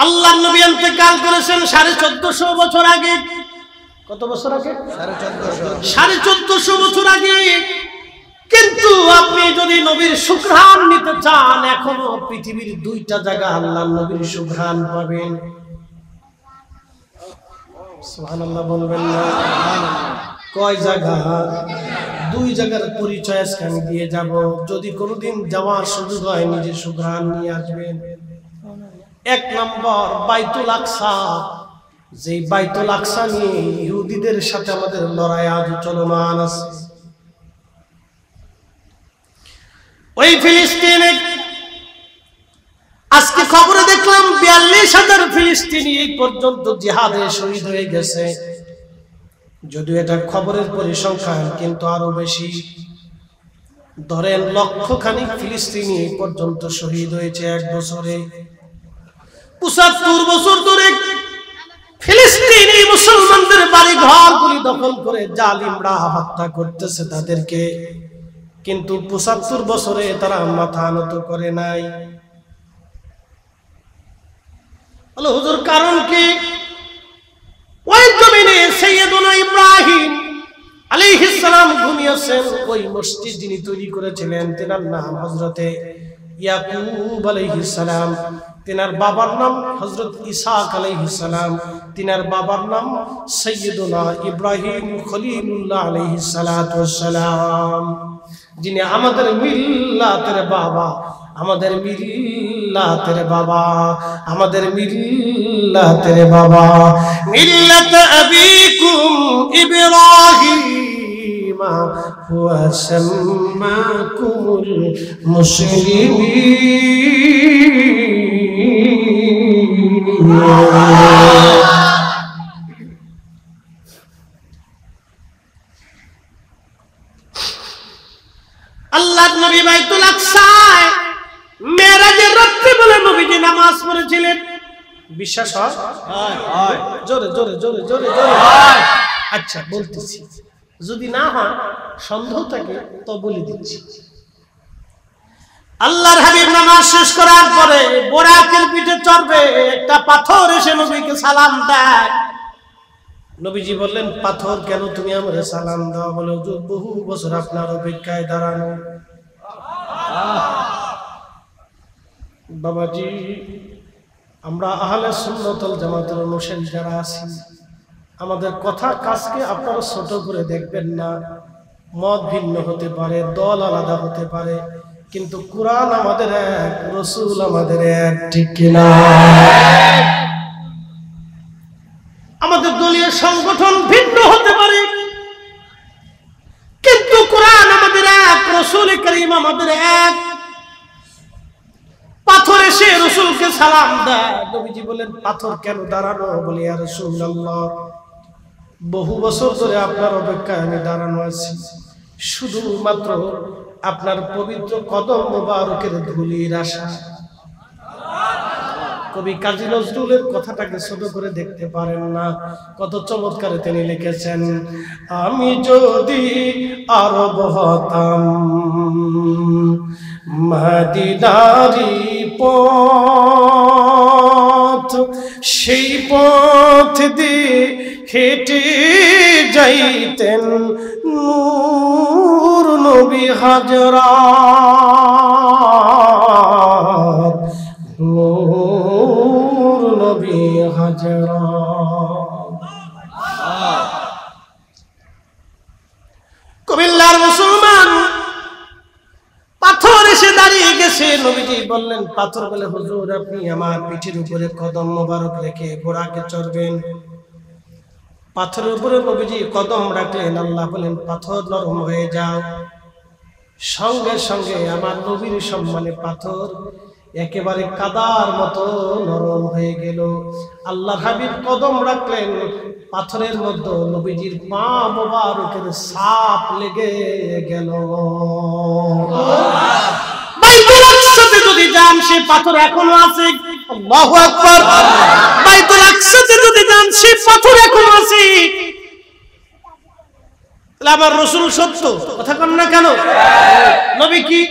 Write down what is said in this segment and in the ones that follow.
আল্লাহর নবী ইন্তেকাল করেছেন 1450 বছর আগে। কত বছর আগে? 1450 বছর আগে। কিন্তু আপনি যদি নবীর সুঘ্রাণ নিতে চান, এখনো পৃথিবীর 2টা জায়গা আল্লাহর নবীর সুঘ্রাণ পাবেন। সুবহানাল্লাহ বলবেন না? কয় জায়গা? 2 জায়গার পরিচয় আজকে আমি দিয়ে যাব। যদি কোনোদিন যাওয়ার সুযোগ হয়, নিজে সুঘ্রাণ নিয়ে আসবেন। 1 নম্বর বাইতুল আকসা। যে বাইতুল আকসা নিয়ে ইহুদিদের সাথে আমাদের লড়াই আজ চলমান আছে। ওই ফিলিস্তিনে আজকে খবরে দেখলাম 42,000 ফিলিস্তিনি এই পর্যন্ত জিহাদে শহীদ হয়ে গেছে। যদিও এটা খবরের পরিসংখ্যান, কিন্তু আরো বেশি। ধরেন লক্ষখানিক ফিলিস্তিনি এই পর্যন্ত শহীদ হয়েছে 1 বছরে। 75 বছর ধরে ফিলিস্তিনি মুসলমানদের বাড়ি ঘরগুলি দখল করে জালিমরা হত্যা করতেছে তাদেরকে, কিন্তু 75 বছরে তারা মাথা নত করে নাই। বলো হুজুর কারণ কি? ওই জমিনে সাইয়েদুনা ইব্রাহিম আলাইহিস সালাম ঘুমিয়েছেন। ওই মসজিদ যিনি তৈরি করেছিলেন তেনার নাম হযরতে ইয়াকুব আলাইহিস সালাম। তেনার বাবার নাম হযরত ইসহাক আলাইহিস সালাম। তেনার বাবার নাম সাইয়েদুনা ইব্রাহিম খলিলুল্লাহ আলাইহিস সালাতু ওয়াস সালাম, যিনি আমাদের মিল্লাতের বাবা, আমাদের মিল্লাতের বাবা, আমাদের মিল্লাতের বাবা। মিল্লাত আবিকুম ইব্রাহিম হুয়া সাম্মাকুমুল মুসলিমিন। আল্লাহর নবী বাইতুল আকসায় মেরাজের রাতে বলে নবীজি নামাজ পড়েছিলেন। বিশ্বাস হয়? হয়। জোরে জোরে জোরে জোরে জোরে। আচ্ছা বলতেছি, যদি না হয় সন্দেহ থাকে তো বলে দিচ্ছি। আল্লাহর হাবিব নামাজ শেষ করার পরে বোরাকের পিঠে চড়বে, একটা পাথর এসে নবীকে সালাম দেয়। নবীজি বললেন, পাথর কেন তুমি আমারে সালাম দাও? বলে হুজুর বহু বছর আপনার অপেক্ষায় দাঁড়ানো। বাবাজি, আমরা আহলে সুন্নাত ওয়াল জামাতের অনুসারী যারা আছি, আমাদের কথা কাজকে আপনারা ছোট করে দেখবেন না। মত ভিন্ন হতে পারে, দল আলাদা হতে পারে, কিন্তু কুরআন আমাদের এক, রাসূল আমাদের এক, ঠিক কিনা? আমাদের দলীয় সংগঠন ভিন্ন হতে পারে, কিন্তু কুরআন আমাদের এক, রাসূল করিম আমাদের এক। পাথর এসে রাসূলকে সালাম দেয়। নবীজি বলেন, পাথর কেন দাঁড়ানো? বলে ইয়া রাসূলুল্লাহ, বহু বছর ধরে আপনার অপেক্ষায় আমি দাঁড়ানো আছি, শুধুমাত্র আপনার পবিত্র কদম মোবারকের ধুলির আশা। কবি কাজী নজরুলের কথাটাকে ছোট করে দেখতে পারেন না, কত চমৎকারে তিনি লিখেছেন, আমি যদি আরব হতাম মদিনারি পথ, সেই পথ দিয়ে হেঁটে যাইতেন নূর নবী হাজরাত, নূর নবী হাজরাত। কুমিল্লার মুসলমান পাথর এসে দাঁড়িয়ে গেছে। নবীজি বললেন, পাথর বলে হুজুর আপনি আমার পিঠের উপরে কদম মোবারক রেখে বোরাকে চড়বেন। পাথরের উপরে নবীজি কদম রাখলেন। আল্লাহ বলেন, পাথর নরম হয়ে যাও। সঙ্গে সঙ্গে আমার নবীর সম্মানে পাথর একেবারে কাদার মতো নরম হয়ে গেল। আল্লাহর হাবিব কদম রাখলেন, পাথরের মধ্যে নবীজির পা মোবারকের ছাপ লেগে গেল। বাইতুল আকসাতে যদি যান, সেই পাথর এখনো আছে। আল্লাহু আকবার। বাইতুল আকসাতে যদি যান, সেই পাথর এখনো আছে। তাহলে আমার রাসূল সত্য কথা কন না কেন? নবী কি?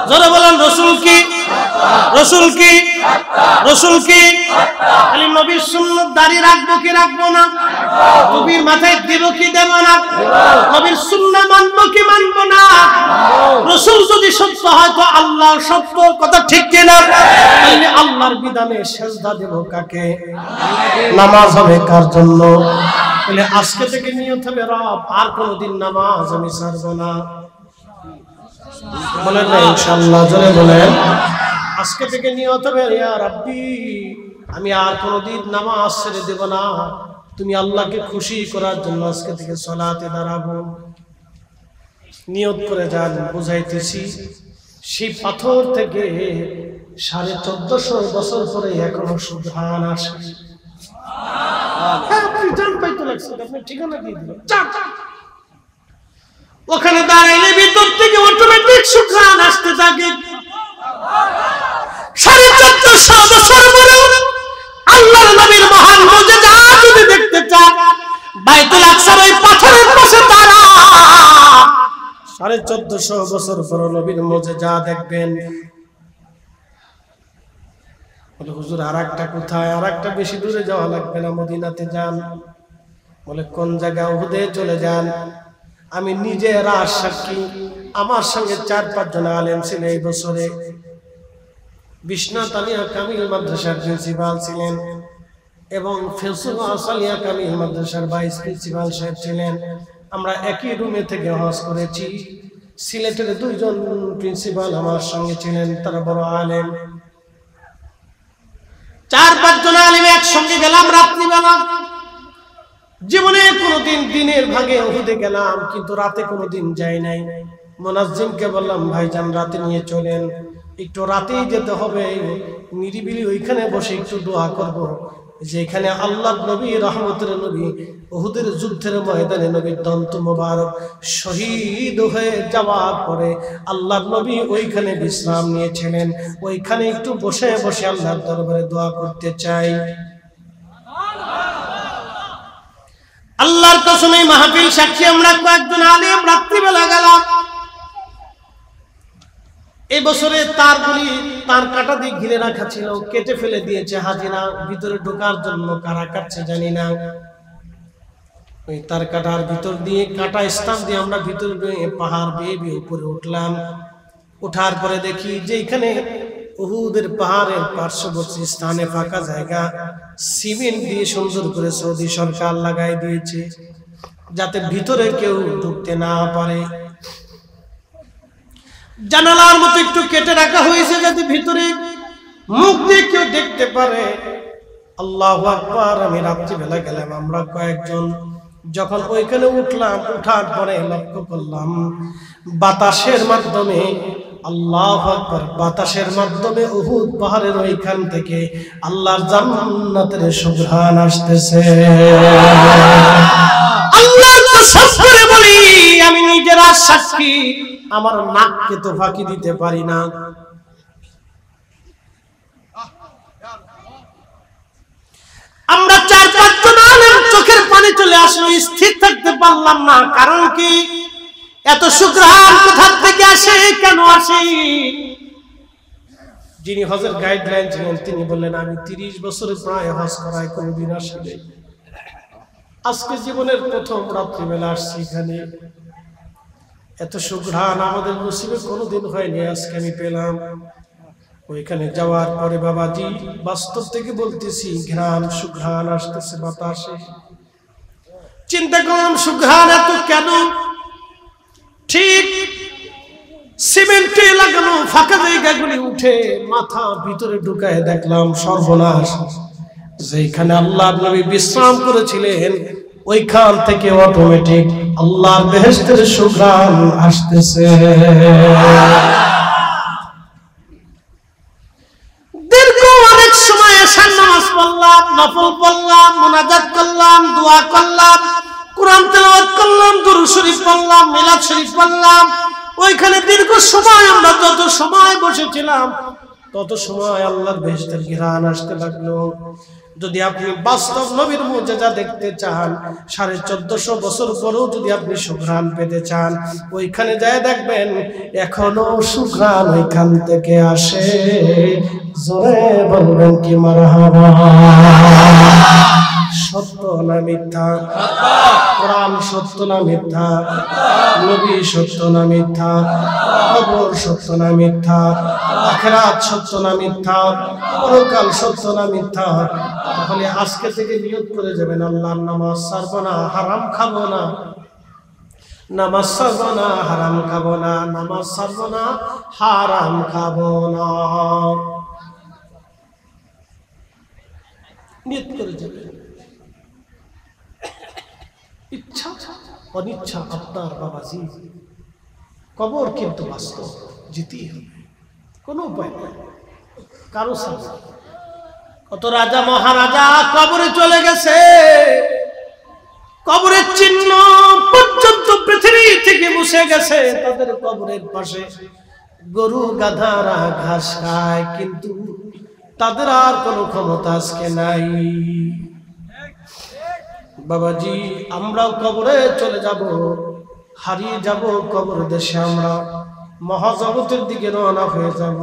জোরে বলেন, রাসূল কি? রসুল কি? রসুল কি? খালি নবীর সুন্নাত দাড়ি রাখবো কি রাখবো না? নবীর মাথায় দেব কি দেব না? নবীর সুন্নাহ মানবো কি মানবো না? রসুল যদি সত্য হয় তো আল্লাহ সত্য, কথা ঠিক কিনা? তাহলে আল্লাহর বিধানে সেজদা দেব কাকে? নামাজ হবে কার জন্য? তাহলে আজকে থেকে নিয়ত হবে রব আর কোনদিন নামাজ আমি ছাড়বো না। বলেন না ইনশাআল্লাহ, জোরে বলেন। আজকে থেকে নিয়ত হবে ইয়া রাব্বি আমি আর কোনদিন নামাজ ছেড়ে দেব না, তুমি আল্লাহকে খুশি করার জন্য আজকে থেকে সালাতে দাঁড়াবো। নিয়ত করে যান, বুঝাইতেছি। সেই পাথর থেকে 1450 বছর পরে এখনো সুবহান আসে। আপনি জান পাইতে লাগছে, আপনি ঠিকানা দিয়ে দিলেন, ওখানে দাঁড়াইলে ভিতর থেকে অটোমেটিক সুবহান আসতে থাকে। 1450 বছর পরে আল্লাহর নবীর মহান মুজিজা যদি দেখতে চান, বাইতুল আকসার ওই পাথরের পাশে দাঁড়া 1450 বছর পর নবীর মুজিজা দেখবেন। বলে হুজুর আরেকটা কোথায়? আরেকটা বেশি দূরে যাওয়া লাগবে না, মদিনাতে যান। বলে কোন জায়গা? উহুদে চলে যান। আমি নিজে রাজ সাক্ষী, আমার সঙ্গে 4-5 জন আলেম ছিল এই বছরে। বিশ্বনাথ আলিয়া কামিল মাদ্রাসার প্রিন্সিপাল ছিলেন এবং ফেসুল্লাহ আসালিয়া কামিল মাদ্রাসার ভাইস প্রিন্সিপাল সাহেব ছিলেন। আমরা একই রুমে থেকে হজ করেছি। সিলেটের 2 জন প্রিন্সিপাল আমার সঙ্গে ছিলেন, তারা বড় আলেম। 4-5 জন আলেম একসঙ্গে গেলাম রাত্রিবেলা। জীবনে কোনোদিন দিনের ভাগে উহুদে গেলাম, কিন্তু রাতে কোনোদিন যাই নাই। মুনাজ্জিমকে বললাম ভাইজান রাতে নিয়ে চলেন, একটু রাতেই যেতে হবে, নিরিবিলি ওইখানে বসে একটু দোয়া করব, যেখানে আল্লাহর নবী রহমতের নবী উহুদের যুদ্ধের ময়দানে নবীর দন্ত মোবারক শহীদ হয়ে যাওয়ার পরে আল্লাহর নবী ওইখানে বিশ্রাম নিয়েছিলেন, ওইখানে একটু বসে বসে আল্লাহর দরবারে দোয়া করতে চাই। আল্লাহর কসমে মাহফিল সাক্ষী আমরা কয়েকজন আলেম রাত্রিবেলা গেলাম। এই বছরে তারগুলি তার কাটা দিয়ে ঘিরে রাখা ছিল, কেটে ফেলে দিয়েছে হাজিরা। ভিতরে ঢোকার জন্য কারা কাটছে জানি না। ওই তার কাটার ভিতর দিয়ে কাটা স্থান দিয়ে আমরা ভিতরে পাহাড় বেয়ে বেয়ে উপরে উঠলাম। ওঠার পরে দেখি যে এখানে উহুদের পাহাড়ের পার্শ্ববর্তী স্থানে ফাঁকা জায়গা সিমেন্ট দিয়ে সুন্দর করে সৌদি সরকার লাগাই দিয়েছে, যাতে ভিতরে কেউ ঢুকতে না পারে। জানালার মতো একটু কেটে রাখা হয়েছে যাতে ভিতরে মুখ দিয়ে কেউ দেখতে পারে। আল্লাহু আকবার। আমি রাত্রিবেলা গেলাম, আমরা কয়েকজন যখন ওইখানে উঠলাম, উঠার পরে লক্ষ্য করলাম বাতাসের মাধ্যমে, আল্লাহু আকবার, বাতাসের মাধ্যমে উহুদ পাহাড়ের ওইখান থেকে আল্লাহর জান্নাতের সুবহান আসতেছে। আল্লাহর কসম করে বলি আমি নিজের সাক্ষী, আমার নাককে তো ফাঁকি দিতে পারি না। আমরা 4-5 জন আলেম চোখের পানি চলে আসলো, স্থির থাকতে পারলাম না। কারণ কি? এত সুঘ্রাণ কোথা থেকে আসে, কেন আসে? যিনি হজের গাইডলাইন ছিলেন তিনি বললেন আমি 30 বছরে প্রায় হজ করাই, কোনোদিন আসিনি। আজকে জীবনের প্রথম রাত্রিবেলা আসছি এখানে। এত সুঘ্রাণ আমাদের নসিবে কোনোদিন হয়নি, আজকে আমি পেলাম। ওইখানে যাওয়ার পরে বাবাজি বাস্তব থেকে বলতেছি ঘ্রাণ সুঘ্রাণ আসতেছে বাতাসে। চিন্তা করলাম সুঘ্রাণ এত কেন? ঠিক সিমেন্টে লাগানো ফাঁকা জায়গাগুলি উঠে মাথা ভিতরে ঢুকায় দেখলাম সর্বনাশ। যেখানে আল্লাহর নবী বিশ্রাম করেছিলেন ওইখান থেকে অটোমেটিক আল্লাহর বেহেশতের সুঘ্রাণ আসতেছে। দীর্ঘ অনেক সময় এশার নামাজ পড়লাম, নফল পড়লাম, মুনাজাত করলাম, দোয়া করলাম, কোরআন তেলাওয়াত করলাম, দুরূদ শরীফ পড়লাম, মিলাদ শরীফ পড়লাম। ওইখানে দীর্ঘ সময় আমরা যত সময় বসেছিলাম তত সময় আল্লাহর বেহেশতের ঘ্রাণ আসতে লাগলো। যদি আপনি বাস্তব নবীর মুজিজা দেখতে চান, 1450 বছর পরেও যদি আপনি সুঘ্রাণ পেতে চান, ওইখানে যায় দেখবেন এখনো সুঘ্রাণ ওইখান থেকে আসে। জোরে বলবেন কি মারহাবা। সত্য না মিথ্যা? কোরআন সত্য না মিথ্যা? নবী সত্য না মিথ্যা? কবর সত্য না মিথ্যা? আখিরাত সত্য না মিথ্যা? পরকাল সত্য না মিথ্যা? তাহলে আজকে থেকে নিয়ত করে যাবেন, আল্লাহর নামাজ ছাড়বো না, হারাম খাবো না, নামাজ ছাড়বো না, হারাম খাবো না, নামাজ ছাড়বো না, হারাম খাবো না। নিয়ত করে যাবেন। ইচ্ছা অনিচ্ছা আপনার বাবাজি, কবর কিন্তু বাস্তব, যেতেই হবে, কোনো উপায় নেই কারো সাথে। কত রাজা মহারাজা কবরে চলে গেছে, কবরের চিহ্ন পর্যন্ত পৃথিবী থেকে মুছে গেছে। তাদের কবরের পাশে গরু গাধারা ঘাস খায়, কিন্তু তাদের আর কোনো ক্ষমতা আজকে নাই। বাবাজি আমরাও কবরে চলে যাব, হারিয়ে যাব কবর দেশে, আমরা মহাজগতের দিকে রওনা হয়ে যাব।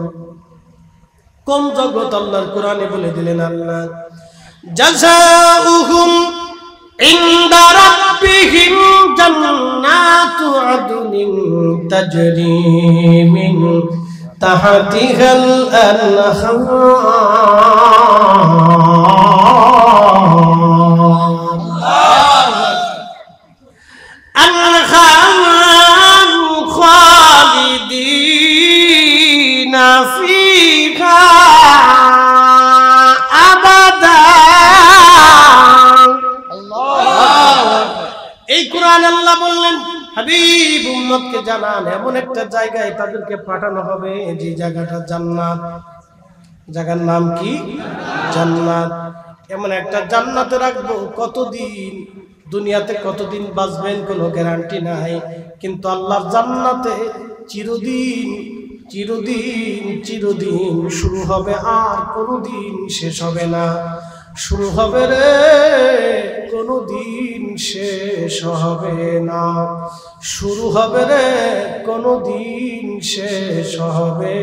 কোন জগৎ? আল্লাহর কোরআনে বলে দিলেন, আল্লাহ জাযাউহুম ইনদা রাব্বিহিম জান্নাতু আদনিন তাজরি মিন তাহতিহাল আনহার খালিদিনা ফিহা আবাদা। এই কোরআন আল্লাহ বললেন, হাবিব উম্মতকে জানান এমন একটা জায়গায় তাদেরকে পাঠানো হবে যে জায়গাটা জান্নাত। জায়গার নাম কি? জান্নাত। এমন একটা জান্নাতে রাখবো, কতদিন দুনিয়াতে কতদিন বাঁচবেন কোনো গ্যারান্টি নাই, কিন্তু আল্লাহর জান্নাতে চিরদিন চিরদিন চিরদিন শুরু হবে, আর কোনোদিন শেষ হবে না। শুরু হবে রে, কোনোদিন শেষ হবে না। শুরু হবে রে, কোনোদিন শেষ হবে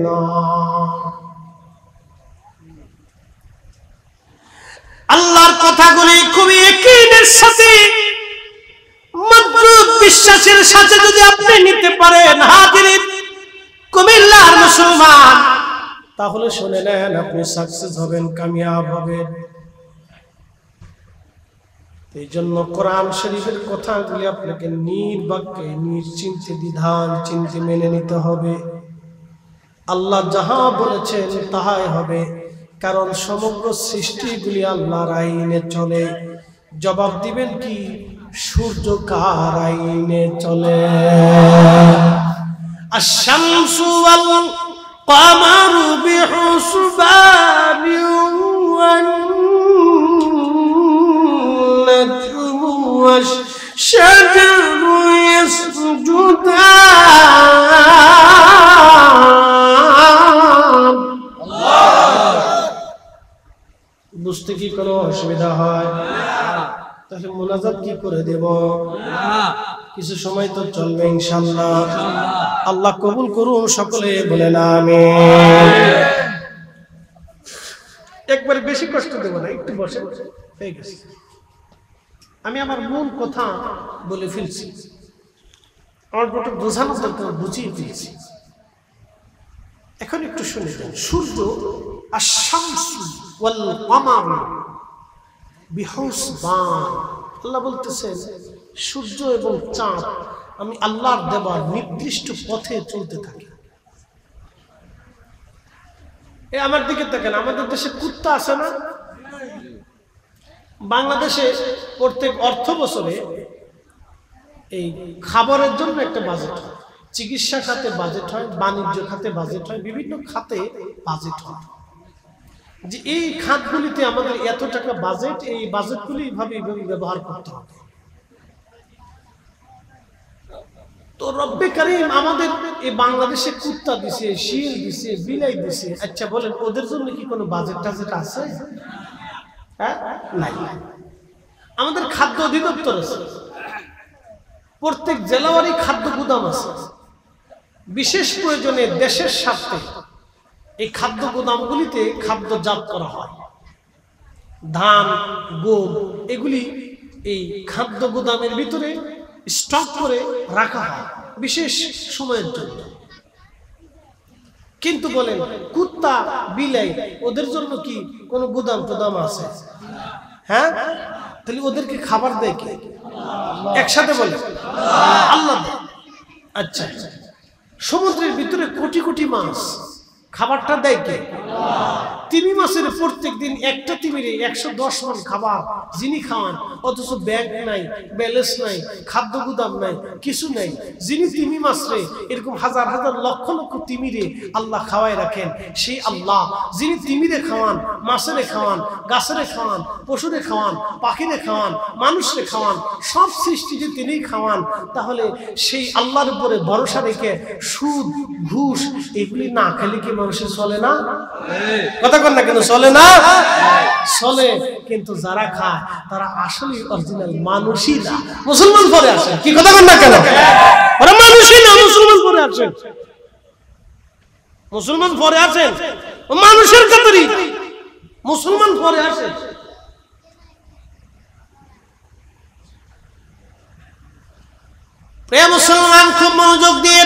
না। আল্লাহর কথাগুলি খুবই ইয়াকিনের সাথে, মজবুত বিশ্বাসের সাথে যদি আপনি নিতে পারেন হাজিরিন কুমিল্লার মুসলমান, তাহলে শুনে নেন আপনি সাকসেস হবেন, কামিয়াব হবেন। এই জন্য কোরআন শরীফের কথাগুলি আপনাকে নির্বাক্যে নিশ্চিন্তে দ্বিধান চিন্তে মেনে নিতে হবে। আল্লাহ যাহা বলেছেন তাহাই হবে, কারণ সমগ্র সৃষ্টিগুলি আল্লাহর আইনে চলে। জবাব দিবেন কি? সূর্য কার আইনে চলে? আশ-শামসু ওয়াল কামারু বিহুসবানি ওয়ান নাজমু ওয়াশ-শাজারু ইয়াসজুদান। বুঝতে কি কোনো অসুবিধা হয়? তাহলে মুনাজাত কি করে দেব? কিছু সময় তো চলবে ইনশাআল্লাহ। আল্লাহ কবুল করুন, সকলে বলেন আমিন। একবারে বেশি কষ্ট দেব না, একটু বসে হয়ে গেছে। আমি আমার মূল কথা বলে ফেলছি, আমার একটু বোঝানোর দরকার, বুঝিয়ে দিয়েছি। এখন একটু শুনে যান। সূর্য আশ-শামসু ওয়াল কামারু বিহুসবান, আল্লাহ বলতেছেন সূর্য এবং চাঁদ আমি আল্লাহর দেওয়া নির্দিষ্ট পথে চলতে থাকি। আমার দিকে দেখেন, আমাদের দেশে কুত্তা আছে না? বাংলাদেশে প্রত্যেক অর্থ বছরে এই খাবারের জন্য একটা বাজেট হয়, চিকিৎসা খাতে বাজেট হয়, বাণিজ্য খাতে বাজেট হয়, বিভিন্ন খাতে বাজেট হয়। যে এই খাতগুলিতে আমাদের এত টাকা বাজেট, এই বাজেটগুলি এইভাবে ব্যবহার করতে হবে। তো রব্বে কারীম আমাদের এই বাংলাদেশে কুত্তা দিছে, শিয়াল দিছে, বিলাই দিছে। আচ্ছা বলেন, ওদের জন্য কি কোনো বাজেট টাজেট আছে? হ্যাঁ নাই। আমাদের খাদ্য অধিদপ্তর আছে, প্রত্যেক জেলাওয়ারি খাদ্য গুদাম আছে। বিশেষ প্রয়োজনে দেশের স্বার্থে এই খাদ্য গুদামগুলিতে খাদ্যজাত করা হয়। ধান, গম এগুলি এই খাদ্য গুদামের ভিতরে স্টক করে রাখা হয় বিশেষ সময়ের জন্য। কিন্তু বলেন কুত্তা, বিলাই ওদের জন্য কি কোনো গুদাম টুদাম আছে? হ্যাঁ, তাহলে ওদেরকে খাবার দেয় কে? একসাথে বলে আল্লাহ। আচ্ছা, সমুদ্রের ভিতরে কোটি কোটি মাছ, খাবারটা দেয় কে? তিমি মাছের প্রত্যেক দিন একটা তিমিরে 110 মণ খাবার যিনি খাওয়ান, অথচ ব্যাংক নাই, ব্যালেন্স নাই, খাদ্য গুদাম নাই, কিছু নাই। যিনি তিমি মাছরে এরকম হাজার হাজার লক্ষ লক্ষ তিমিরে আল্লাহ খাওয়াই রাখেন, সেই আল্লাহ যিনি তিমিরে খাওয়ান, মাছেরে খাওয়ান, গাছেরে খাওয়ান, পশুরে খাওয়ান, পাখিরে খাওয়ান, মানুষরে খাওয়ান, সব সৃষ্টিকে তিনিই খাওয়ান। তাহলে সেই আল্লাহর উপরে ভরসা রেখে সুদ, ঘুষ এগুলি না খেলে কি মানুষের চলে না? কথা কন না কেন? চলে না? চলে। কিন্তু যারা খায় তারা আসলে অরিজিনাল মানুষই না, মুসলমান পরে আসে। কি কথা কন না কেন? ওরা মানুষই না, মুসলমান পরে আসে। মুসলমান পরে আছেন, মানুষের কাতারি মুসলমান পরে আসে। প্রিয় মুসলমান, খুব মনোযোগ দিয়ে,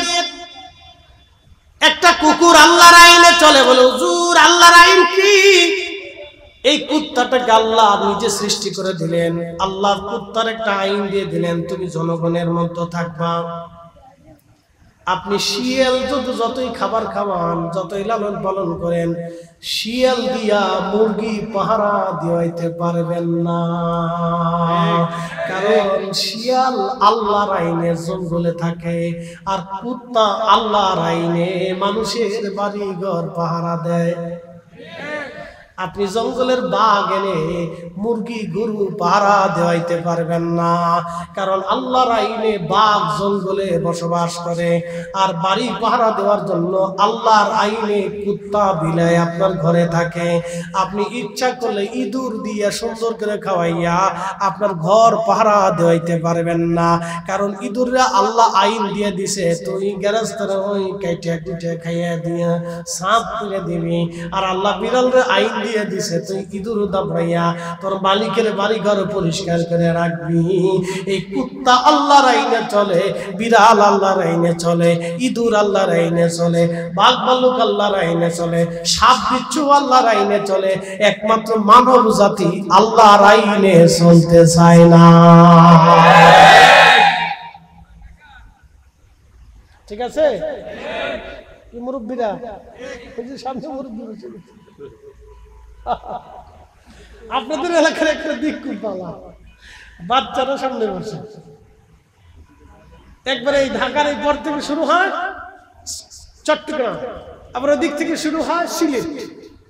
একটা কুকুর আল্লাহর আইনে চলে, বলে হুজুর আল্লাহর আইন কি? এই কুত্তাটাকে আল্লাহ নিজে সৃষ্টি করে দিলেন, আল্লাহর কুত্তার একটা আইন দিয়ে দিলেন, তুমি জনগণের মধ্যে থাকবা। আপনি শিয়াল যতই খাবার খাওয়ান, যতই লালন পালন করেন, শিয়াল দিয়া মুরগি পাহারা দিতে পারবেন না। কারণ শিয়াল আল্লাহর আইনে জঙ্গলে থাকে, আর কুত্তা আল্লাহর আইনে মানুষের বাড়ি ঘর পাহারা দেয়। আপনি জঙ্গলের বাঘ এনে মুরগি গরু পাহারা দেওয়াইতে পারবেন না, কারণ আল্লাহর আইনে বাঘ জঙ্গলে বসবাস করে, আর বাড়ি পাহারা দেওয়ার জন্য আল্লাহর আইনে কুত্তা বিলাই আপনার ঘরে থাকে। আপনি ইচ্ছা করলে ইঁদুর দিয়ে সুন্দর করে খাওয়াইয়া আপনার ঘর পাহারা দেওয়াইতে পারবেন না, কারণ ইঁদুররা আল্লাহ আইন দিয়ে দিছে, তুই গেরাস্তার ওই কাইটা কুইটা খাইয়া দিয়া সাপ করে দিবি। আর আল্লাহ বিড়ালরে আইন দিয়ে দিছে, তুই ইঁদুর দাবড়াইয়া তোর মালিকের বাড়ি ঘর পরিষ্কার করে রাখবি। এই কুত্তা আল্লাহর আইনে চলে, বিড়াল আল্লাহর আইনে চলে, ইঁদুর আল্লাহর আইনে চলে, বাঘ ভাল্লুক আল্লাহর আইনে চলে, সাপ বিচ্ছু আল্লাহর আইনে চলে। একমাত্র মানব জাতি আল্লাহর আইনে চলতে চায় না। ঠিক আছে? কি মুরব্বীরা, সামনে মুরব্বী বসে গেছে। আপনাদের এলাকার একটা দিক খুব ভালো, বাচ্চারা সামনে বসে। একবারে এই ঢাকার এই পর থেকে শুরু হয় চট্টগ্রাম, আবার ওই দিক থেকে শুরু হয় সিলেট,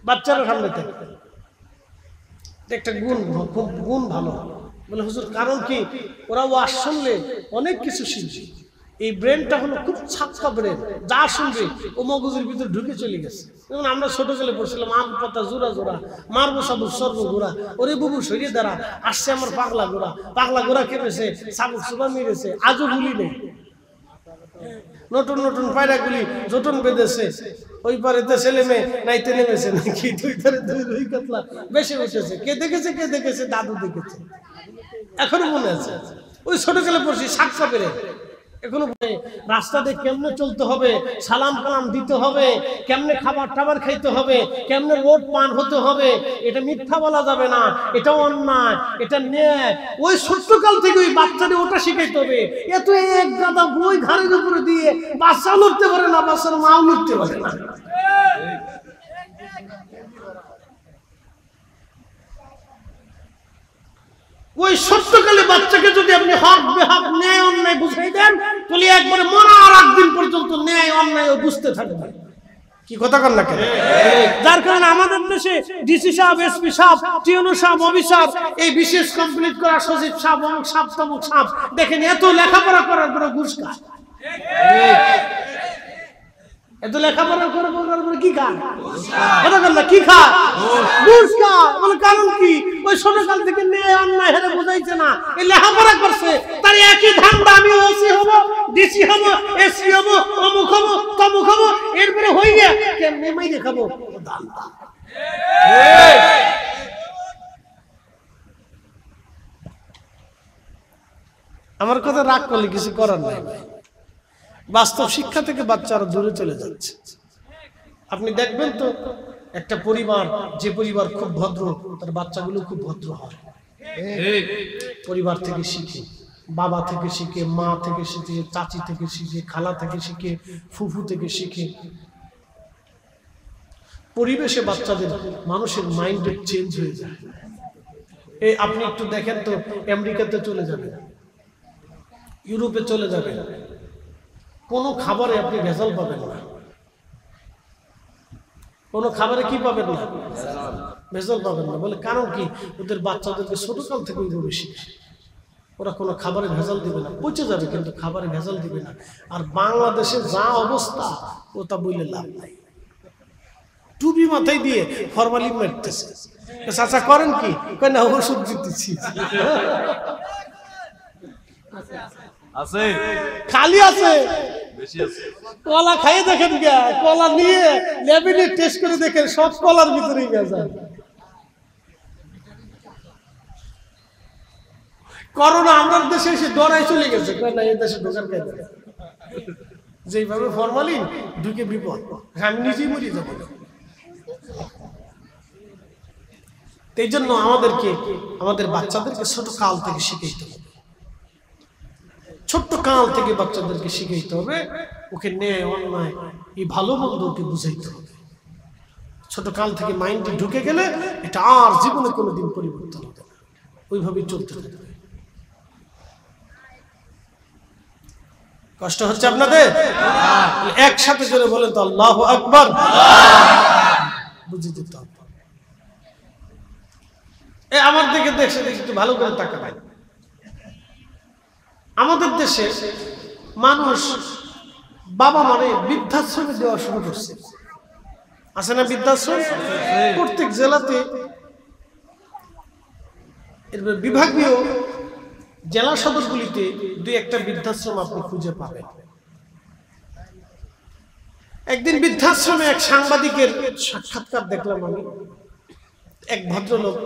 বাচ্চারা সামনে থাকে। একটা গুণ, খুব গুণ ভালো। বলে হুজুর কারণ কি? ওরা ওয়াজ শুনলে অনেক কিছু শিখছে। এই ব্রেনটা হলো খুব ছাক্কা ব্রেন, যা শুনবে ও মগজের ভিতরে ঢুকে চলে গেছে। যেমন আমরা ছোট ছেলে পড়ছিলাম, আম পাতা জোড়া জোড়া, মারবো সাবুক সর্ব গোড়া, ওরে বুবু সরিয়ে দাঁড়া, আসছে আমার পাগলা গোড়া, পাগলা গোড়া খেপেছে, সাবুক সুবা মেরেছে, আজও ভুলি নেই। নতুন নতুন পায়রাগুলি জোটন বেঁধেছে, ওই পারেতে ছেলে মেয়ে নাইতে নেমেছে নাকি, দুই পারে দুই রুই কাতলা বেশি বসেছে। কে দেখেছে? কে দেখেছে? দাদু দেখেছে, এখনো মনে আছে। ওই ছোট ছেলে পড়ছি সাক্ষা পেরে এখনো রাস্তাতে কেমনে চলতে হবে, সালাম কালাম দিতে হবে, কেমনে খাবার টাবার খাইতে হবে, কেমনে রোড পান হতে হবে, এটা মিথ্যা বলা যাবে না, এটা অন্যায়, এটা ন্যায়। ওই ছোট্টকাল থেকে ওই বাচ্চাদের ওটা শিখাইতে হবে। এত এক গাদা বই ঘাড়ের উপরে দিয়ে বাচ্চা লড়তে পারে না, বাচ্চার মাও লড়তে পারে না। ওই ছোট্টকালে বাচ্চাকে যদি আপনি হক বেহক, ন্যায় অন্যায় বুঝাই দেন, তাহলে একবারে মরার একদিন পর্যন্ত ন্যায় অন্যায় বুঝতে থাকবে। কি কথা কন না কেন? যার কারণে আমাদের দেশে ডিসি সাহেব, এসপি সাহেব, টিএনও সাহেব, অফিসার, এই বিশেষ কমপ্লিট করা সচিব সাহেব, অমুক সাহেব, তমুক সাহেব, দেখেন এত লেখাপড়া করার পরে ঘুষ খায়। এত লেখাপড়া করার পরে কি খায়? কথা কন না, কি খায়? ঘুষ খায়। বলে কারণ কি? ওই ওই ছোটকাল থেকে ন্যায় অন্যায় হেরে বুঝাইছে না, এই লেখাপড়া করছে, তার একই ধান্দা, আমি ওসি হব, ডিসি হব, এসি হব, অমুক হব, তমুক হব, এরপরে হইয়া কেমনে মাইরে খাবো ধান্দা। আমার কথা রাগ করলে কিছু করার নাই, বাস্তব শিক্ষা থেকে বাচ্চারা দূরে চলে যাচ্ছে। আপনি দেখবেন তো একটা পরিবার, যে পরিবার খুব ভদ্র, তার বাচ্চাগুলো খুব ভদ্র হয়। পরিবার থেকে শিখে, বাবা থেকে শিখে, মা থেকে শিখে, চাচি থেকে শিখে, খালা থেকে শিখে, ফুফু থেকে শিখে। পরিবেশে বাচ্চাদের, মানুষের মাইন্ড চেঞ্জ হয়ে যায়। এই আপনি একটু দেখেন তো, আমেরিকাতে চলে যাবেন, ইউরোপে চলে যাবেন, কোনো খাবারে আপনি ভেজাল পাবেন না। কোনো খাবারে কি পাবেন না? ভেজাল পাবেন না। বলে কারণ কি? ওদের বাচ্চাদেরকে ছোটকাল থেকে ওইভাবে শিখে, ওরা কোনো খাবারে ভেজাল দিবে না, পচে যাবে কিন্তু খাবারে ভেজাল দিবে না। আর বাংলাদেশে যা অবস্থা, ওটা বললে লাভ নাই। টুপি মাথায় দিয়ে ফরমালিন মারতেছে, চাচা করেন কি? কয় না, ওষুধ দিতেছি। খালি আছে, কলা খাইয়ে দেখেন, কলা নিয়ে ল্যাবে টেস্ট করে দেখেন, সব কলার ভিতরেই ভেজাল। করোনা আমাদের দেশে এসে ডরাই চলে গেছে, না এই দেশে ঢোকার খাই, যেভাবে ফরমালিন ঢুকে বিপদ, আমি নিজেই মরে যাব। এই জন্য আমাদেরকে, আমাদের বাচ্চাদেরকে ছোট কাল থেকে শিখাইতে হবে, ছোট্ট কাল থেকে বাচ্চাদেরকে শিখাইতে হবে, ওকে ন্যায় অন্যায়, এই ভালো মন্দ ওকে বুঝাইতে হবে। ছোট কাল থেকে মাইন্ডে ঢুকে গেলে এটা আর জীবনে কোনোদিন পরিবর্তন হবে না, ওইভাবেই চলতে থাকবে। কষ্ট হচ্ছে আপনাদের? একসাথে জোরে বলেন তো আল্লাহু আকবার। বুঝে যেতে হবে। আমার দিকে দেখে একটু ভালো করে তাকাবেন। আমাদের দেশে মানুষ বাবা মারে বৃদ্ধাশ্রমে দেওয়া শুরু করছে, আছে না বৃদ্ধাশ্রম? প্রত্যেক জেলাতে, এরপর বিভাগীয় জেলা সদরগুলিতে দুই একটা বৃদ্ধাশ্রম আপনি খুঁজে পাবেন। একদিন বৃদ্ধাশ্রমে এক সাংবাদিকের সাক্ষাৎকার দেখলাম আমি। এক ভদ্রলোক,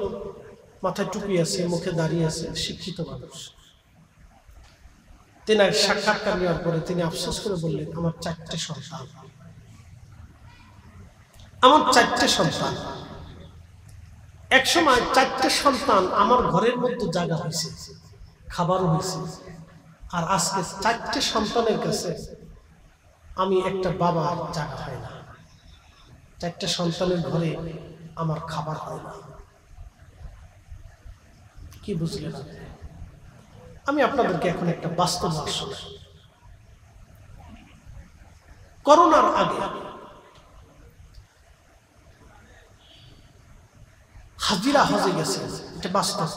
মাথায় টুপি আছে, মুখে দাঁড়িয়ে আছে, শিক্ষিত মানুষ। তিনি সাক্ষাৎকার নেওয়ার পরে তিনি আফসোস করে বললেন, আমার 4টে সন্তান, আমার 4টে সন্তান। এক সময় 4টে সন্তান আমার ঘরের মধ্যে জায়গা হয়েছে, খাবারও হয়েছে, আর আজকে 4টে সন্তানের কাছে আমি একটা বাবার জায়গা হয় না, 4টে সন্তানের ঘরে আমার খাবার হয় না। কি বুঝলেন? আমি আপনাদেরকে এখন একটা বাস্তব শোনাই। করোনার আগে হাজিরা হজে গেছে, এটা বাস্তব,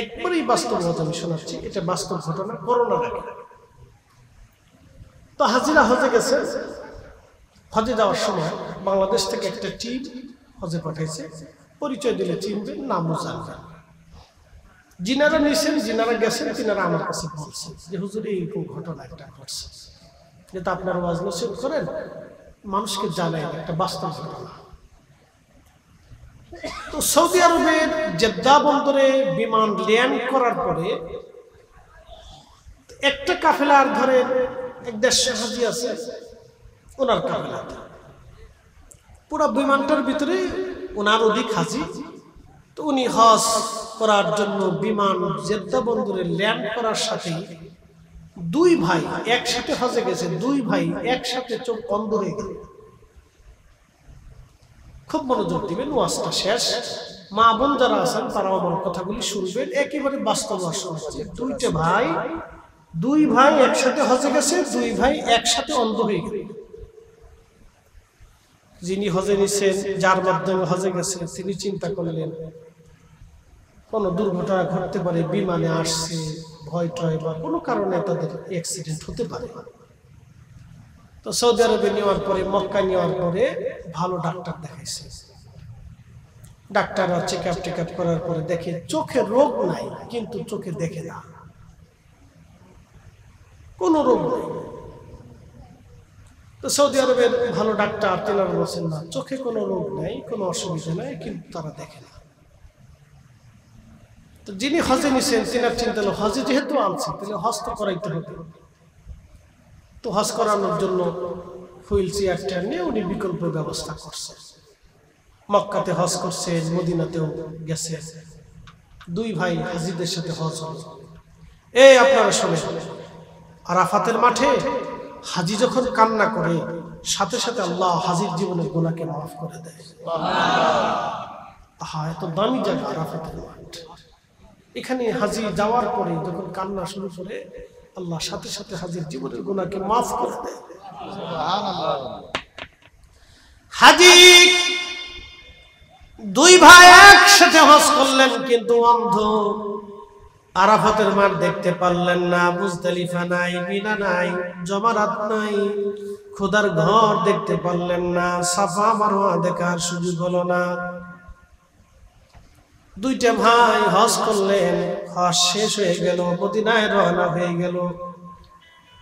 একবারেই বাস্তব কথা আমি শোনাচ্ছি, এটা বাস্তব ঘটনা। করোনার আগে তো হাজিরা হজে গেছে। হজে যাওয়ার সময় বাংলাদেশ থেকে একটা টিম হজে পাঠাইছে, পরিচয় দিলে চিনবেন, নামও জানবেন। যিনারা নিয়েছেন, যিনারা গেছেন, তিনারা আমার কাছে বলছেন যে হুজুর এইরকম ঘটনা একটা ঘটছে, যেটা আপনারা ওয়াজ নসিহত করেন, মানুষকে জানায়, একটা বাস্তব ঘটনা। তো সৌদি আরবের জেদ্দা বন্দরে বিমান ল্যান্ড করার পরে একটা কাফেলার ধরেন 150 হাজি আছে, ওনার কাফেলা, পুরো বিমানটার ভিতরে ওনার অধিক হাজি। তো উনি হজ করার জন্য বিমান জেদ্দা বন্দরে ল্যান্ড করার সাথে দুই ভাই একসাথে হজে গেছে, দুই ভাই একসাথে চোখ বন্ধ হয়ে গেল। খুব মনোযোগ দিবেন, ওয়াজটা শেষ, মা বোন যারা আছেন তারাও আমার কথাগুলি শুনবেন, একেবারে বাস্তব শোনাচ্ছে। দুই ভাই একসাথে হজে গেছে, দুই ভাই একসাথে অন্ধ হয়ে গেল। যিনি হজে নিছেন, যার মাধ্যমে হজে গেছেন, তিনি চিন্তা করলেন কোনো দুর্ঘটনা ঘটতে পারে, বিমানে আসছে, ভয় টয় বা কোনো কারণে তাদের অ্যাক্সিডেন্ট হতে পারে। তো সৌদি আরবে নেওয়ার পরে, মক্কা নেওয়ার পরে ভালো ডাক্তার দেখাইছে, ডাক্তাররা চেকআপ করার পরে দেখে চোখে রোগ নাই, কিন্তু চোখে দেখে না, কোনো রোগ নেই। তো সৌদি আরবের ভালো ডাক্তার তেনারা বলছেন না, চোখে কোনো রোগ নাই, কোনো অসুবিধা নাই, কিন্তু তারা দেখে না। তো যিনি হজে নিছেন তিনার চিন্তা হলো হজে যেহেতু আনছে তাহলে হজ তো করাইতে হবে। তো হজ করানোর জন্য হুইল চেয়ারটা নিয়ে উনি বিকল্প ব্যবস্থা করছে। মক্কাতে হজ করছে, মদিনাতেও গেছে, দুই ভাই হাজিদের সাথে হজ হল। এই আপনারা শোনেন, আরাফাতের মাঠে হাজি যখন কান্না করে সাথে সাথে আল্লাহ হাজির জীবনের গুনাহকে মাফ করে দেয়। আহা, এত দামি জায়গা আরাফাতের মাঠ। এখানে হাজি যাওয়ার পরে যখন কান্না শুরু করে আল্লাহ সাথে সাথে হাজির জীবনের গুনাহকে মাফ করে দেয়। হাজি দুই ভাই একসাথে হজ করলেন, কিন্তু অন্ধ। আরাফাতের মাঠ দেখতে পারলেন না, মুজদালিফা নাই, মিনা নাই, জমারাত নাই, খোদার ঘর দেখতে পারলেন না, সাফা মারওয়া দেখার সুযোগ হলো না। দুইটা ভাই হজ করলেন, হজ শেষ হয়ে গেল, মদিনায় রওনা হয়ে গেল।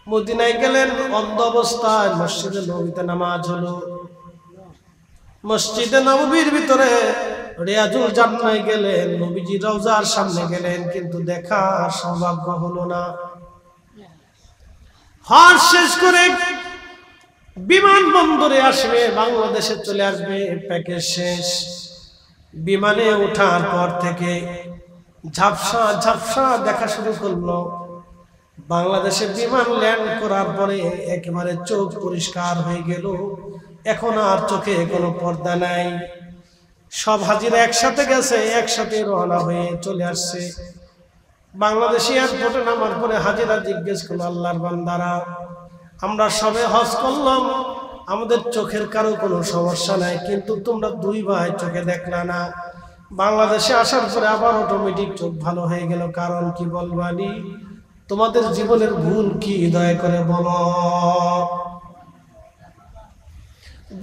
মদিনায় গেলেন অন্ধ অবস্থায়, মসজিদে নববীতে নামাজ হলো। মসজিদে নববীর ভিতরে রিয়াজুল জান্নায় গেলেন, নবীজি রওজার সামনে গেলেন, কিন্তু দেখার সৌভাগ্য হলো না। হজ শেষ করে বিমানবন্দরে আসবে, বাংলাদেশে চলে আসবে, প্যাকেজ শেষ। বিমানে ওঠার পর থেকে ঝাপসা ঝাপসা দেখা শুরু করলো। বাংলাদেশে বিমান ল্যান্ড করার পরে একেবারে চোখ পরিষ্কার হয়ে গেল, এখন আর চোখে কোনো পর্দা নাই। সব হাজিরা একসাথে গেছে, একসাথে রওনা হয়ে চলে আসছে। বাংলাদেশি এয়ারপোর্টে নামার পরে হাজিরা জিজ্ঞেস করলো, আল্লাহর বান্দারা, আমরা সবে হজ করলাম, আমাদের চোখের কারো কোনো সমস্যা নাই, কিন্তু তোমরা দুই ভাই চোখে দেখলা না। বাংলাদেশে আসার পরে আবার অটোমেটিক চোখ ভালো হয়ে গেল, কারণ কি বলবানি? তোমাদের জীবনের ভুল কি দয়া করে বলো।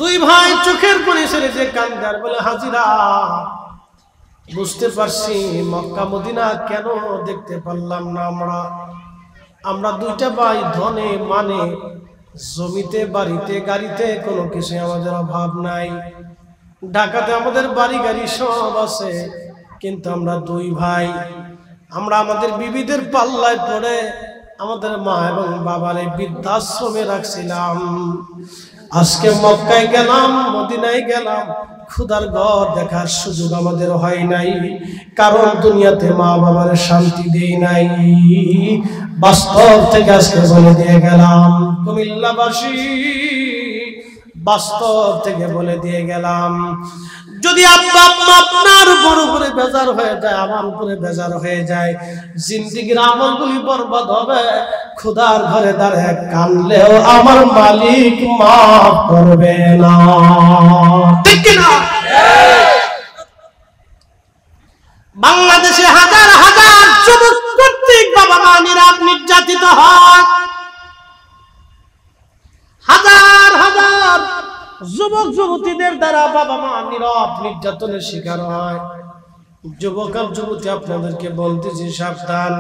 দুই ভাই চোখের পরিসরে যে কান্দার বলে, হাজিরা বুঝতে পারছি মক্কা মদিনা কেন দেখতে পারলাম না। আমরা দুইটা ভাই ধনে মানে জমিতে, বাড়িতে, গাড়িতে কোনো কিছু আমাদের অভাব নাই। ঢাকাতে আমাদের বাড়ি গাড়ি সব আছে, কিন্তু আমরা দুই ভাই, আমরা আমাদের বিবিদের পাল্লায় পড়ে আমাদের মা এবং বাবারে বৃদ্ধাশ্রমে রাখছিলাম। আজকে মক্কায় গেলাম, মদিনায় গেলাম, খুদার ঘর দেখার সুযোগ আমাদের হয় নাই, কারণ দুনিয়াতে মা বাবার শান্তি দেই নাই। বাস্তব থেকে আজকে বলে দিয়ে গেলাম, কুমিল্লাবাসী, বাস্তব থেকে বলে দিয়ে গেলাম, যদি আপনার উপরে বেজার হয়ে যায়, আমার উপরে বেজার হয়ে যায়, জিন্দেগির আমলগুলি বরবাদ হবে। খোদার ঘরে দাঁড়িয়ে কানলেও আমার মালিক মাফ করবে না, ঠিক কিনা? বাংলাদেশে হাজার হাজার যুবক কর্তৃক বাবা মা নির্যাতিত হয়, হাজার হাজার যুবক যুবতীদের দ্বারা বাবা মা নীরব নির্যাতনের শিকার হয়। যুবক আর যুবতী, আপনাদেরকে বলতেছি সাবধান,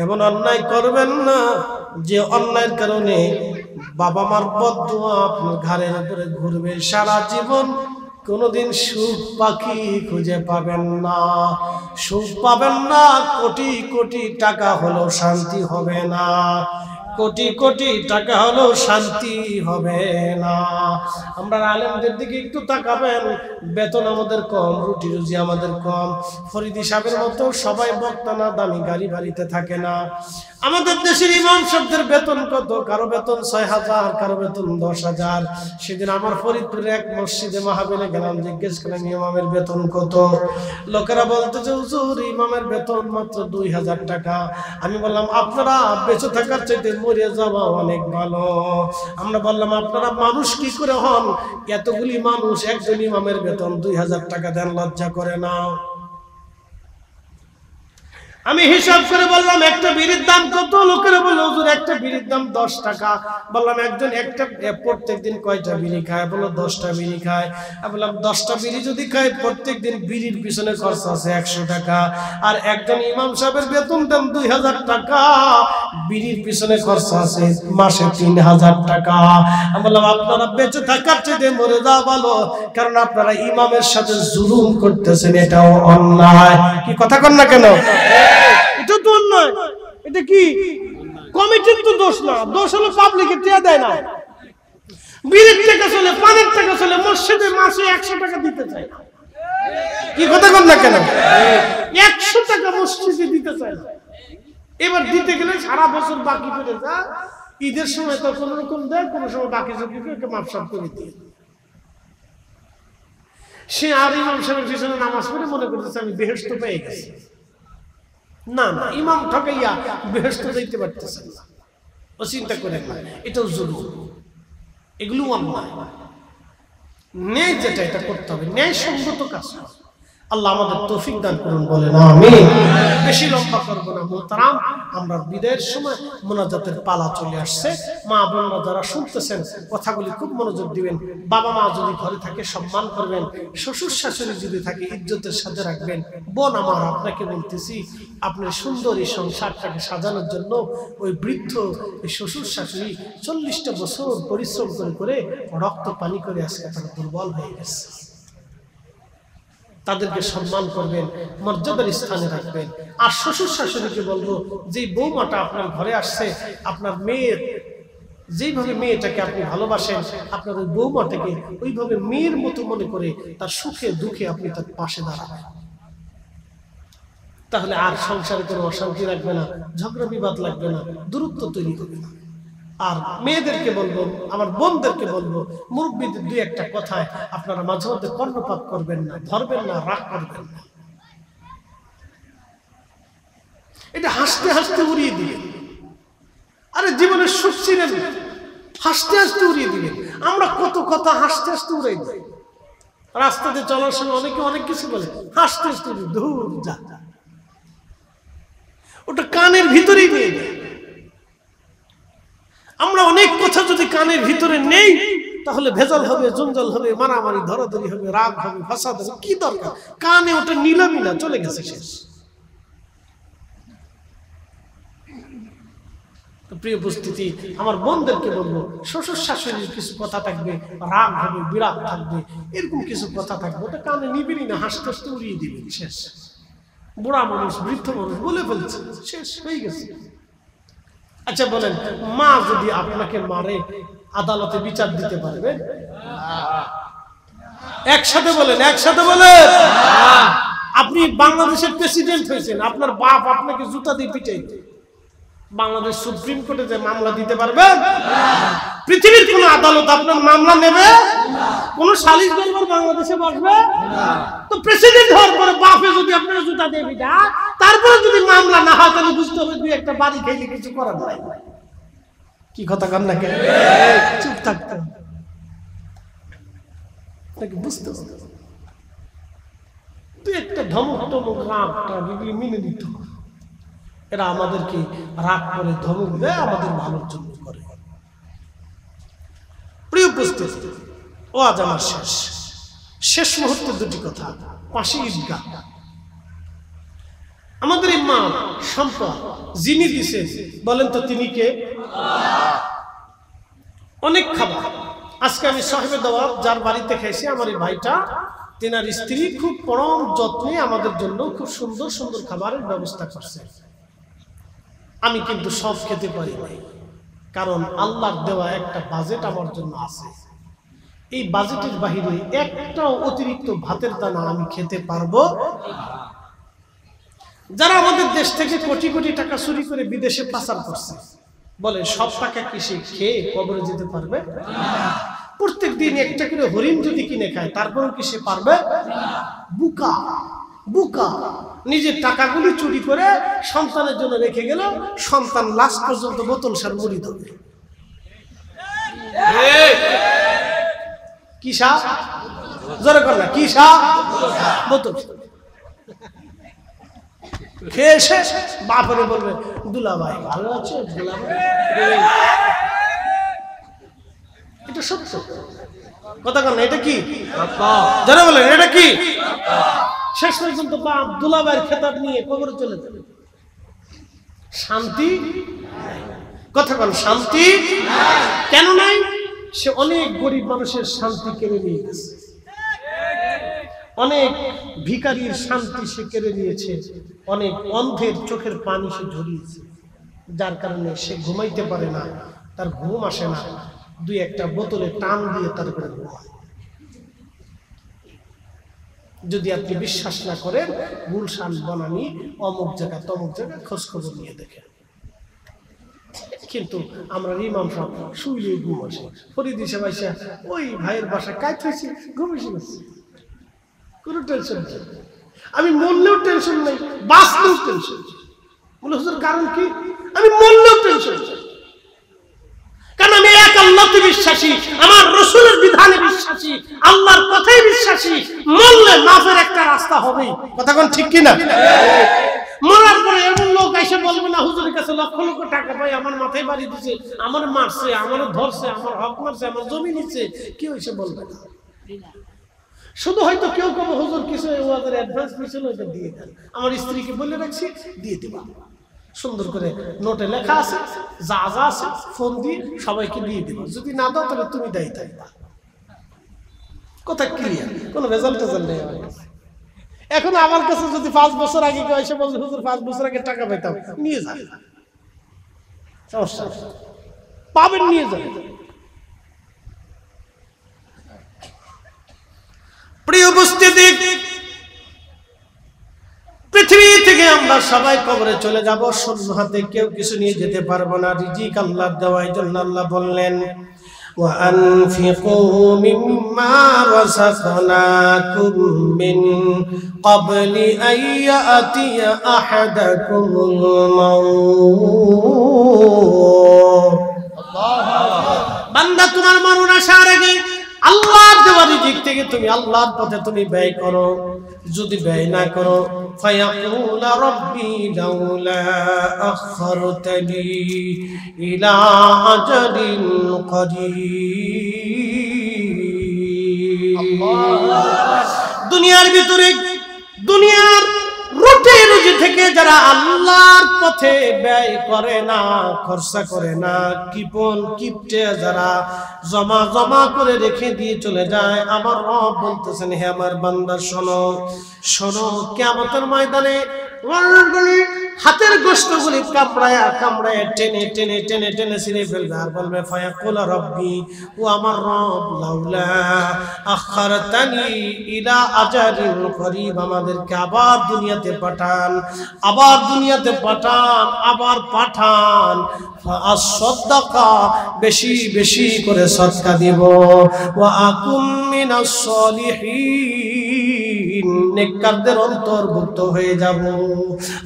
এমন অন্যায় করবেন না যে অন্যায়ের কারণে বাবা মার বদদুয়া আপনার ঘাড়ের উপরে ঘুরবে সারা জীবন। কোনোদিন সুখ পাখি খুঁজে পাবেন না, সুখ পাবেন না, কোটি কোটি টাকা হলেও শান্তি হবে না, কোটি কোটি টাকা হলেও শান্তি হবে না। আমরা আলেমদের দিকে একটু তাকাবেন, বেতন আমাদের কম, রুটি রুজি আমাদের কম। ফরিদি সাহেবের মতো সবাই বক্তা না, দামি গাড়ি বাড়িতে থাকে না। আমাদের দেশের ইমাম সাহেবদের বেতন কত? কারো বেতন 6,000, কারো বেতন 10,000। সেদিন আমার ফরিদপুরে এক মসজিদে মাহফিলে গেলাম, জিজ্ঞেস করলাম ইমামের বেতন কত? লোকেরা বলতেছে হুজুর ইমামের বেতন মাত্র 2,000 টাকা। আমি বললাম আপনারা বেঁচে থাকার চাইতে মরে যাওয়া অনেক ভালো। আমরা বললাম আপনারা মানুষ কি করে হন? এতগুলি মানুষ, একজন ইমামের বেতন 2,000 টাকা দেন, লজ্জা করে না? আমি হিসাব করে বললাম একটা বিড়ির দাম কত? লোকেরা বলল হুজুর একটা বিড়ির দাম 10 টাকা। বললাম একজন একটা প্রত্যেকদিন কয়টা বিড়ি খায়? বলল 10টা বিড়ি খায়। আমি বললাম 10টা বিড়ি যদি খায় প্রত্যেকদিন বিড়ির পিছনে খরচ আছে 100 টাকা, আর একজন ইমাম সাহেবের বেতন দেন 2000 টাকা, বিড়ির পিছনে খরচ আছে মাসে 3000 টাকা। আমি বললাম আপনারা বেঁচে থাকার চেয়ে মরে যাওয়া ভালো, কারণ আপনারা ইমামের সাথে জুলুম করতেছেন, এটাও অন্যায়। কি কথা কন না কেন? এটা তো অন্যায়। এটা কি কমিটির তো দোষ না, দোষ হলো পাবলিকের টিয়া দেয় না। বিড়ির টাকা চলে, পানির টাকা চলে, মসজিদে মাসে 100 টাকা দিতে চায় না। কি কথা কন না কেন? 100 টাকা মসজিদে দিতে চায় না। এবার দিতে গেলে সারা বছর বাকি পড়ে যায়, ঈদের সময় তো কোন রকম দেয়, কোন সময় বাকি একটা মাপসাপ করে দিয়ে সে আর ইমাম সাহেবের পিছনে নামাজ পড়ে মনে করতেছে আমি বেহেশত পেয়ে গেছি। না না, ইমাম ঠকাইয়া বেহেশত যাইতে পারতেছে না, ও চিন্তা করে না, এটাও জুলুম, এগুলো অন্যায়। ন্যায় যেটা এটা করতে হবে, ন্যায় সঙ্গত কাজ। আল্লাহ আমাদের তৌফিক দান করুন, বলেন আমিন। বেশি লম্বা করবো না মোহতারাম, আমরা বিদায়ের সময় মোনাজাতের পালা চলে আসছে। মা বোনরা যারা শুনতেছেন কথাগুলি খুব মনোযোগ দিবেন। বাবা মা যদি ঘরে থাকে সম্মান করবেন, শ্বশুর শাশুড়ি যদি থাকে ইজ্জতের সাথে রাখবেন। বোন আমার, আপনাকে বলতেছি, আপনার সুন্দর এই সংসারটাকে সাজানোর জন্য ওই বৃদ্ধ এই শ্বশুর শাশুড়ি 40টা বছর পরিশ্রম করে করে রক্ত পানি করে আজকে তারা দুর্বল হয়ে গেছে। তাদেরকে সম্মান করবেন, মর্যাদার স্থানে রাখবেন। আর শ্বশুর শাশুড়িকে বলবো, যে বৌমাটা আপনার ঘরে আসছে, আপনার মেয়ের যেইভাবে মেয়েটাকে আপনি ভালোবাসেন, আপনার ওই বৌমাটাকে ওইভাবে মেয়ের মতো মনে করে তার সুখে দুঃখে আপনি তার পাশে দাঁড়াবেন। তাহলে আর সংসারে কোনো অশান্তি লাগবে না, ঝগড়া বিবাদ লাগবে না, দূরত্ব তৈরি হবে না। আর মেয়েদেরকে বলবো, আমার বোনদেরকে বলবো, মুরব্বীদের 2-1টা কথায় আপনারা মাঝে মধ্যে কর্ণপাত করবেন না, ধরবেন না, রাগ করবেন না। এটা হাসতে হাসতে উড়িয়ে দিবেন। আরে জীবনের সুখ ছিলেন, হাসতে হাসতে উড়িয়ে দিবেন। আমরা কত কথা হাসতে হাসতে উড়াই দিই। রাস্তাতে চলার সময় অনেকে অনেক কিছু বলে, হাসতে হাসতে দূর যা, ওটা কানের ভিতরেই নিয়ে যায়। আমরা অনেক কথা যদি কানের ভিতরে নেই, তাহলে ভেজাল হবে, জঞ্জাল হবে, মারামারি ধরাধরি হবে, রাগ হবে, ফাসাদ হবে। কি দরকার? কানে ওটা নিলামিলা চলে গেছে, শেষ। প্রিয় উপস্থিতি, আমার বোনদেরকে বলবো, শ্বশুর শাশুড়ির কিছু কথা থাকবে, রাগ হবে, বিরাগ থাকবে, এরকম কিছু কথা থাকবে, ওটা কানে নিবেনই না, হাসতে হাসতে উড়িয়ে দিবেন, শেষ। বুড়া মানুষ, বৃদ্ধ মানুষ বলে ফেলছে, শেষ হয়ে গেছে। আচ্ছা বলেন, মা যদি আপনাকে মারে, আদালতে বিচার দিতে পারবে? একসাথে বলেন, একসাথে বলেন। আপনি বাংলাদেশের প্রেসিডেন্ট হয়েছেন, আপনার বাপ আপনাকে জুতা দিয়ে পিটাইতে, বাংলাদেশ সুপ্রিম কোর্টে যে মামলা দিতে পারবেন? পৃথিবীর কোন আদালত আপনার মামলা নেবে? কোন সালিশ দরবার বাংলাদেশে বসবে? তো প্রেসিডেন্ট হওয়ার পরে বাপে যদি আপনার জুতা দিয়ে পিটায়, তারপরে যদি মামলা না হয়, তাহলে বুঝতে হবে 2-1টা বাড়ি খাইলে কিছু করার নাই। কি কথা কান না কেন? চুপ থাকতে বুঝতে হবে, 2-1টা ধমক টমক রাগটা এগুলি মেনে দিতে হবে। এরা আমাদেরকে রাগ করে ধমক দেয়, আমাদের ভালোর জন্য করে। প্রিয় উপস্থিতি, ও আজ আমার শেষ মুহূর্তে 2টি কথা। পাশে ঈদগাহ, আমাদের এই মা সম্পদ যিনি দিছেন, বলেন তো তিনি কে? অনেক খাবার আজকে আমি সাহেবে দাওয়াত যার বাড়িতে খাইছি, আমার এই ভাইটা, তেনার স্ত্রী খুব পরম যত্নে আমাদের জন্য খুব সুন্দর সুন্দর খাবারের ব্যবস্থা করছে। আমি কিন্তু সব খেতে পারি না, কারণ আল্লাহর দেওয়া একটা বাজেট আমার জন্য আছে। এই বাজেটের বাহিরে একটাও অতিরিক্ত ভাতের দানা আমি খেতে পারবো। যারা আমাদের দেশ থেকে কোটি কোটি টাকা চুরি করে বিদেশে পাচার করছে, বলে সব টাকা কি সে খেয়ে কবরে যেতে পারবে? প্রত্যেক দিন একটা করে হরিণ যদি কিনে খায়, তারপরেও কি সে পারবে? বুকা বুকা নিজের টাকাগুলি চুরি করে সন্তানের জন্য রেখে গেল, সন্তান লাস্ট পর্যন্ত বোতল সার মুড়ি দেবে। কি সা? জোরে কর না, কি সা? বোতল। খেয়ে এসে বাপরে বলবে দুলাভাই ভালো আছে, দুলাভাই। এটা সত্য কথা বলেন, এটা কি যারা বলেন এটা কি? শেষ পর্যন্ত বাপ দুলাভাইয়ের খেতাব নিয়ে কবরে চলে যাবে। শান্তি কথা বলেন, শান্তি কেন নাই? সে অনেক গরিব মানুষের শান্তি কেড়ে নিয়ে গেছে, অনেক ভিখারির শান্তি সে কেড়ে নিয়েছে, অনেক অন্ধের চোখের পানি সে ঝরিয়েছে, যার কারণে সে ঘুমাইতে পারে না, তার ঘুম আসে না, দুই একটা বোতলে টান দিয়ে তারপরে ঘুমায়। যদি আপনি বিশ্বাস না করেন, গুলশান বনানী অমুক জায়গা তমুক জায়গা খোঁজ খবর নিয়ে দেখেন। কিন্তু আমরা ইমাম সাহেব শুইলে ঘুম আসে, ফরিদ হিসেবে আইসা ওই ভাইয়ের বাসায় কাজ হয়েছে ঘুমিয়ে গেছে, কোনো টেনশন নেই। আমি মরলেও টেনশন নেই, বাঁচলেও টেনশন। বলে হুজুর কারণ কি? আমি মরলেও টেনশন, কারণ আমি এক আল্লাহতে বিশ্বাসী, আমার রসুলের বিধানে বিশ্বাসী, আল্লাহর কথাই বিশ্বাসী। মরলে মাফের একটা রাস্তা হবেই, কথা কোন ঠিক কিনা? মরার পরে এমন লোক এসে বলবে না হুজুরের কাছে লক্ষ লক্ষ টাকা পাই, আমার মাথায় বাড়ি দিচ্ছে, আমার মারছে, আমার ধরছে, আমার হক মারছে, আমার জমি নিচ্ছে, কেউ এসে বলবে না। শুধু হয়তো কেউ কেউ হুজুর কিছু ওদের অ্যাডভান্স দিয়েছিল, ওইটা দিয়ে দেন, আমার স্ত্রীকে বলে রাখছি দিয়ে দিবা, সুন্দর করে নোটে লেখা আছে, যা যা আছে ফোন দিয়ে সবাইকে দিয়ে দিবা, যদি না দাও তাহলে তুমি দায়ী থাকবা। কথা ক্লিয়ার, কোনো ভেজাল টেজাল নেই আমার কাছে। এখন আমার কাছে যদি 5 বছর আগে কেউ এসে বলছে হুজুর 5 বছর আগে টাকা পেতাম, নিয়ে যান, সমস্যা পাবেন, নিয়ে যান। প্রিয় উপস্থিতি, পৃথিবী থেকে আমরা সবাই কবরে চলে যাব, শূন্য হাতে কেউ কিছু নিয়ে যেতে পারবো না। রিজিক আল্লাহর দেওয়া, এই জন্য আল্লাহ বললেন وَأَنْفِقُوا مِمَّا رَزَقْنَاكُمْ مِنْ قَبْلِ أَنْ يَأْتِيَ أَحَدَكُمُ الْمَوْتُ। বান্দা তোমার মরণ আসার আগে আল্লাহর দেওয়া রিজিক থেকে তুমি আল্লাহর পথে তুমি ব্যয় করো। যদি ব্যয় না করো, ফায়াকুল রাব্বি লাউলা আখরতনি ইলা আজালিন করিব। দুনিয়ার ভিতরে, দুনিয়ার রুটি রুজি থেকে যারা আল্লাহর পথে ব্যয় করে না, খরচা করে না, কিপন কিপটে যারা জমা জমা করে রেখে দিয়ে চলে যায়, আমার রব বলতেছেন হে আমার বান্দা শোনো, শোনো, কিয়ামতের ময়দানে হাতের গোশতগুলি কামড়ায়া কামড়ায়া টেনে টেনে টেনে টেনে ছিঁড়ে ফেলবে, আর বলবে ফায়াকুল রব্বি, ও আমার রব লাউলা আখারতানি ইলা আজালিন করিব, আমাদেরকে আবার দুনিয়াতে পাঠান, আবার দুনিয়াতে পাঠান, আবার পাঠান, ফাআসসাদাকা, বেশি বেশি করে সদকা দিব, ওয়া আকুম মিনাস সলিহিন, নেককারদের অন্তর্ভুক্ত হয়ে যাব।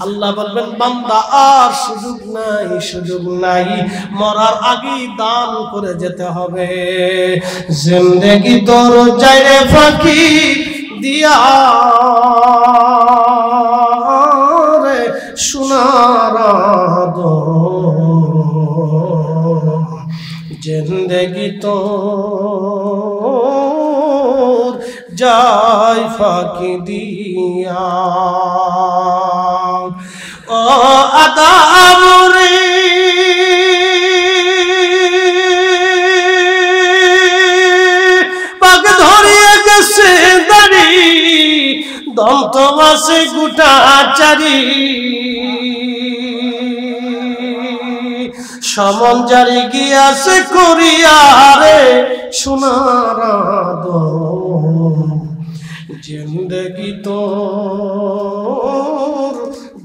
আল্লাহ বলবেন বান্দা আর সুযোগ নাই, সুযোগ নাই, মরার আগেই দান করে যেতে হবে। জিন্দেগি তোর যায় ফাঁকি দিয়া রে সোনার আদর, জিন্দেগি তোর যায় ফাঁকি দিয়া। ও আদম রে পাক ধরিয়ে গেছে দাড়ি, দন্ত মাসে গুটা চারি, সমন জারি গিয়াছে করিয়ারে সোনার আদর, জিন্দেগি তোর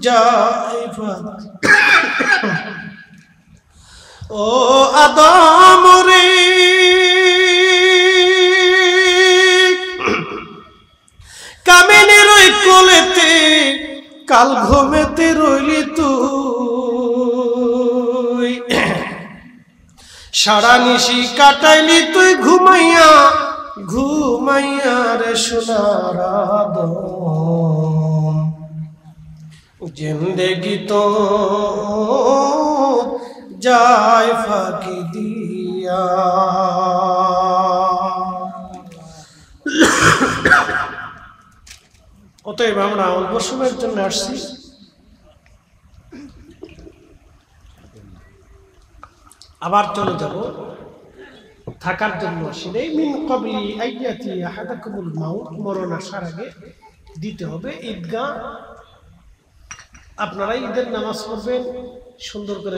যায় ফাঁকি। ও আদম রে কামিনের ওই কোলেতে কাল ঘুমেতে রইলি তুই, সারা নিশি কাটাইলি তুই ঘুমাইয়া ঘুমাইয়া রে সোনার আদম, জিন্দেগি তো যায় ফাঁকি দিয়া। অতএব আমরা অল্প সময়ের জন্য আসছি, আবার চলে যাব। থাকার জন্য আসলে মিন ক্বাবলি আইয়াতি আহাদাকুমুল মাউত, মরণ আসার আগে দিতে হবে ঈদগাহ। আপনারা ঈদের নামাজ পড়বেন সুন্দর করে।